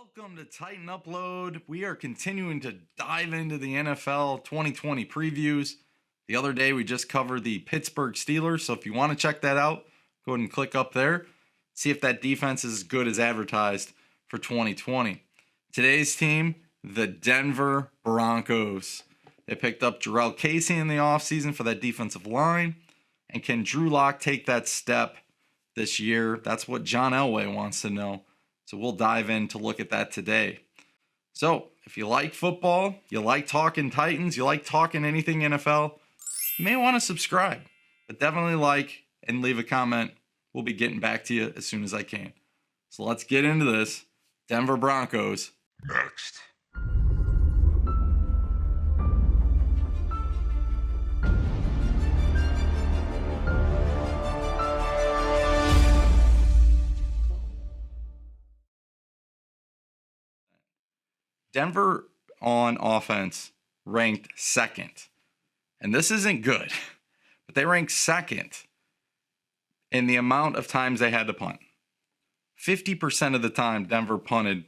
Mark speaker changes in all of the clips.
Speaker 1: Welcome to Titan Upload. We are continuing to dive into the NFL 2020 previews. The other day we just covered the Pittsburgh Steelers, so if you want to check that out, go ahead and click up there. See if that defense is as good as advertised for 2020. Today's team, the Denver Broncos. They picked up Jurrell Casey in the offseason for that defensive line. And can Drew Lock take that step this year? That's what John Elway wants to know. So we'll dive in to look at that today. So if you like football, you like talking Titans, you like talking anything NFL, you may want to subscribe. But definitely like and leave a comment. We'll be getting back to you as soon as I can. So let's get into this. Denver Broncos next. Denver on offense ranked second. And this isn't good, but they ranked second in the amount of times they had to punt. 50% of the time Denver punted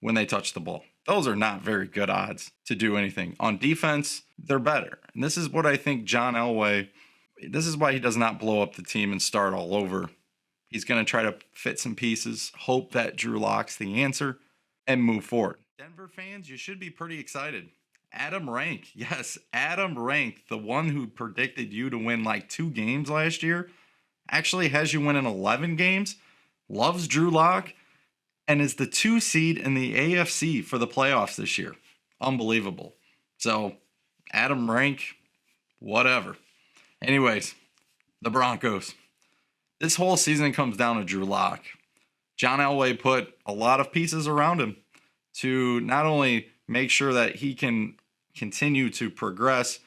Speaker 1: when they touched the ball. Those are not very good odds to do anything. On defense, they're better. And this is what I think John Elway, this is why he does not blow up the team and start all over. He's going to try to fit some pieces, hope that Drew Lock's the answer, and move forward. Denver fans, you should be pretty excited. Adam Rank, yes, Adam Rank, the one who predicted you to win like 2 games last year, actually has you winning 11 games, loves Drew Lock, and is the 2 seed in the AFC for the playoffs this year. Unbelievable. So, Adam Rank, whatever. Anyways, the Broncos. This whole season comes down to Drew Lock. John Elway put a lot of pieces around him to not only make sure that he can continue to progress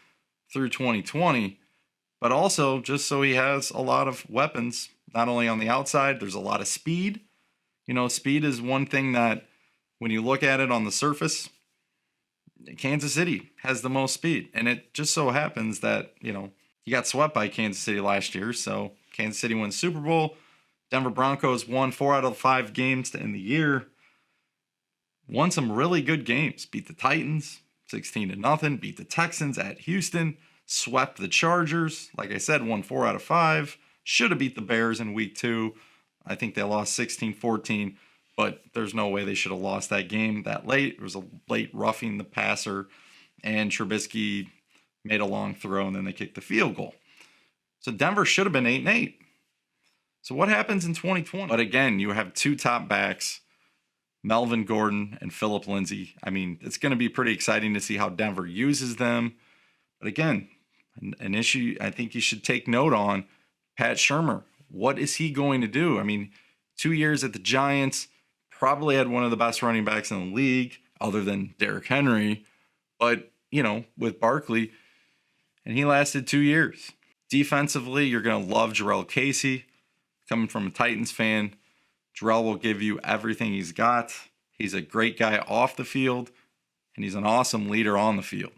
Speaker 1: through 2020, but also just so he has a lot of weapons, not only on the outside, there's a lot of speed. You know, speed is one thing that when you look at it on the surface, Kansas City has the most speed. And it just so happens that, you know, he got swept by Kansas City last year. So Kansas City wins Super Bowl. Denver Broncos won 4 out of 5 games to end the year. Won some really good games. Beat the Titans 16-0. Beat the Texans at Houston. Swept the Chargers. Like I said, won 4 out of 5. Should have beat the Bears in week 2. I think they lost 16-14. But there's no way they should have lost that game that late. It was a late roughing the passer. And Trubisky made a long throw and then they kicked the field goal. So Denver should have been 8-8. So what happens in 2020? But again, you have 2 top backs, Melvin Gordon and Phillip Lindsay. I mean, it's going to be pretty exciting to see how Denver uses them. But again, an issue I think you should take note on, Pat Shurmur. What is he going to do? I mean, 2 years at the Giants, probably had one of the best running backs in the league, other than Derrick Henry. But, you know, with Barkley, and he lasted 2 years. Defensively, you're going to love Jurrell Casey. Coming from a Titans fan, Jurrell will give you everything he's got. He's a great guy off the field, and he's an awesome leader on the field.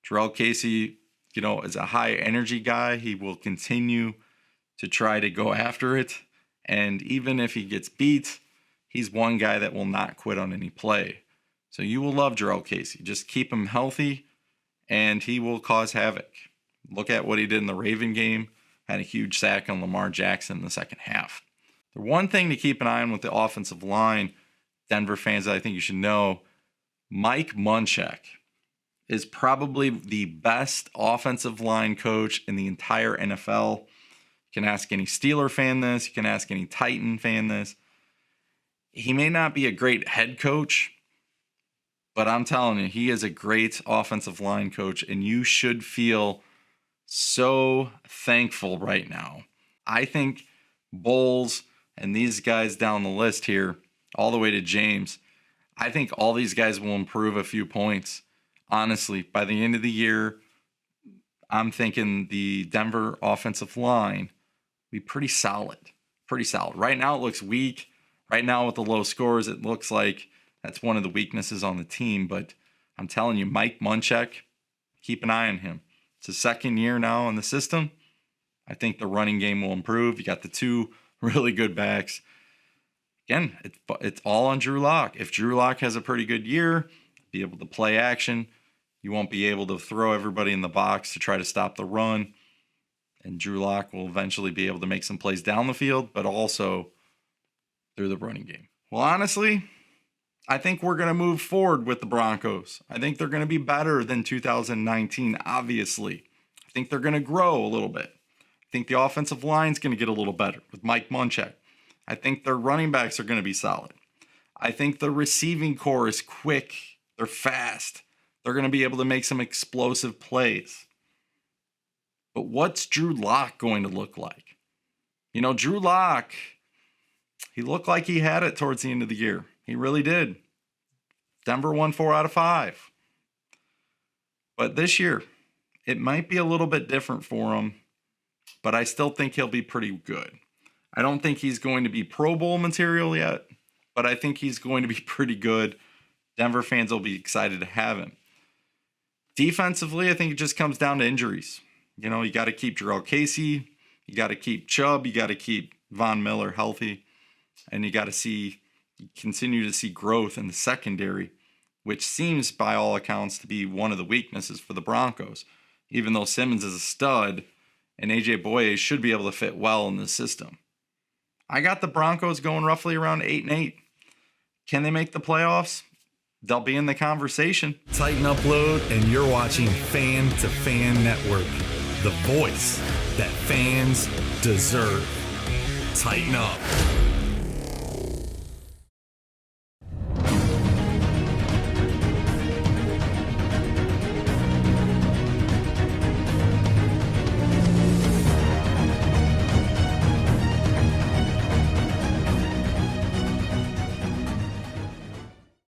Speaker 1: Jurrell Casey, you know, is a high energy guy. He will continue to try to go after it. And even if he gets beat, he's one guy that will not quit on any play. So you will love Jurrell Casey. Just keep him healthy, and he will cause havoc. Look at what he did in the Raven game. Had a huge sack on Lamar Jackson in the second half. The one thing to keep an eye on with the offensive line, Denver fans, that I think you should know, Mike Munchak is probably the best offensive line coach in the entire NFL. You can ask any Steeler fan this. You can ask any Titan fan this. He may not be a great head coach, but I'm telling you, he is a great offensive line coach, and you should feel so thankful right now. I think Bowles and these guys down the list here, all the way to James, I think all these guys will improve a few points. Honestly, by the end of the year, I'm thinking the Denver offensive line will be pretty solid. Pretty solid. Right now it looks weak. Right now with the low scores, it looks like that's one of the weaknesses on the team. But I'm telling you, Mike Munchak, keep an eye on him. It's his second year now in the system. I think the running game will improve. You got the 2 really good backs. again, it's all on Drew Lock. If Drew Lock has a pretty good year, be able to play action, you won't be able to throw everybody in the box to try to stop the run. And Drew Lock will eventually be able to make some plays down the field, but also through the running game. Well, honestly, I think we're going to move forward with the Broncos. I think they're going to be better than 2019, obviously. I think they're going to grow a little bit. I think the offensive line's going to get a little better with Mike Munchak. I think their running backs are going to be solid. I think the receiving core is quick. They're fast. They're going to be able to make some explosive plays. But what's Drew Lock going to look like? You know, Drew Lock, he looked like he had it towards the end of the year. He really did. Denver won 4 out of 5. But this year, it might be a little bit different for him, but I still think he'll be pretty good. I don't think he's going to be Pro Bowl material yet, but I think he's going to be pretty good. Denver fans will be excited to have him. Defensively, I think it just comes down to injuries. You know, you got to keep Jarrell Casey, you got to keep Chubb, you got to keep Von Miller healthy, and you got to continue to see growth in the secondary, which seems by all accounts to be one of the weaknesses for the Broncos. Even though Simmons is a stud and AJ Boye should be able to fit well in the system. I got the Broncos going roughly around 8-8. Can they make the playoffs? They'll be in the conversation.
Speaker 2: Tighten Upload, and you're watching Fan to Fan Network, the voice that fans deserve. Tighten up.